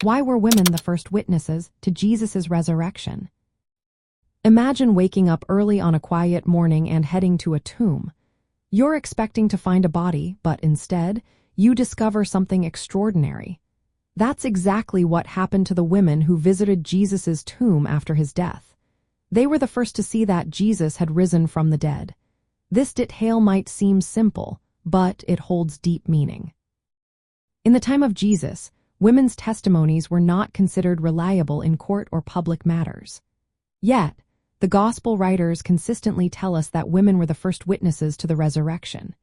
Why were women the first witnesses to Jesus' resurrection? Imagine waking up early on a quiet morning and heading to a tomb. You're expecting to find a body, but instead, you discover something extraordinary. That's exactly what happened to the women who visited Jesus' tomb after his death. They were the first to see that Jesus had risen from the dead. This detail might seem simple, but it holds deep meaning. In the time of Jesus, women's testimonies were not considered reliable in court or public matters. Yet, the gospel writers consistently tell us that women were the first witnesses to the resurrection.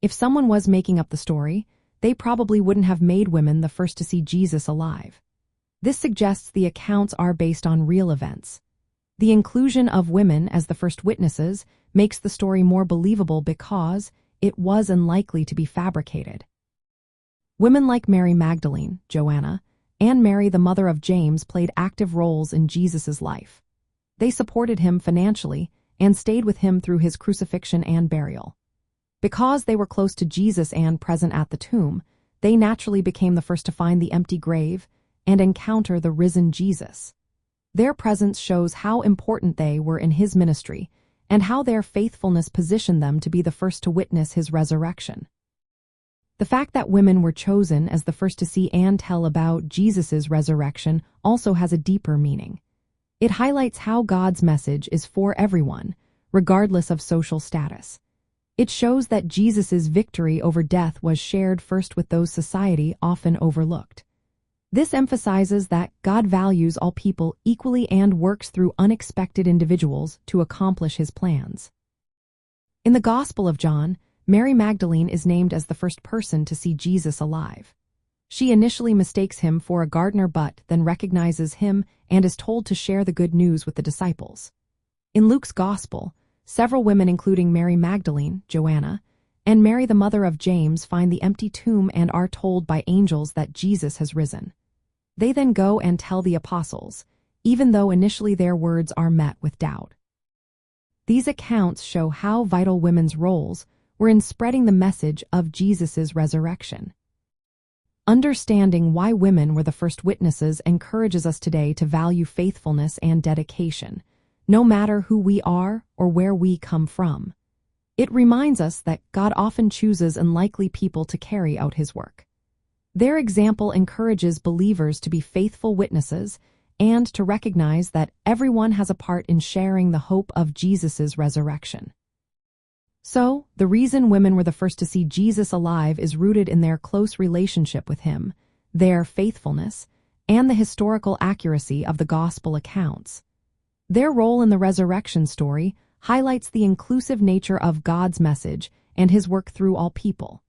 If someone was making up the story, they probably wouldn't have made women the first to see Jesus alive. This suggests the accounts are based on real events. The inclusion of women as the first witnesses makes the story more believable because it was unlikely to be fabricated. Women like Mary Magdalene, Joanna, and Mary, the mother of James, played active roles in Jesus' life. They supported him financially and stayed with him through his crucifixion and burial. Because they were close to Jesus and present at the tomb, they naturally became the first to find the empty grave and encounter the risen Jesus. Their presence shows how important they were in his ministry and how their faithfulness positioned them to be the first to witness his resurrection. The fact that women were chosen as the first to see and tell about Jesus' resurrection also has a deeper meaning. It highlights how God's message is for everyone, regardless of social status. It shows that Jesus' victory over death was shared first with those society often overlooked. This emphasizes that God values all people equally and works through unexpected individuals to accomplish his plans. In the Gospel of John, Mary Magdalene is named as the first person to see Jesus alive. She initially mistakes him for a gardener but then recognizes him and is told to share the good news with the disciples. In Luke's Gospel, several women including Mary Magdalene, Joanna, and Mary the mother of James find the empty tomb and are told by angels that Jesus has risen. They then go and tell the apostles, even though initially their words are met with doubt. These accounts show how vital women's roles were in spreading the message of Jesus' resurrection. Understanding why women were the first witnesses encourages us today to value faithfulness and dedication, no matter who we are or where we come from. It reminds us that God often chooses unlikely people to carry out his work. Their example encourages believers to be faithful witnesses and to recognize that everyone has a part in sharing the hope of Jesus' resurrection. So, the reason women were the first to see Jesus alive is rooted in their close relationship with him, their faithfulness, and the historical accuracy of the gospel accounts. Their role in the resurrection story highlights the inclusive nature of God's message and his work through all people.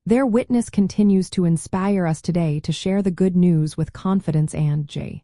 Their witness continues to inspire us today to share the good news with confidence and joy.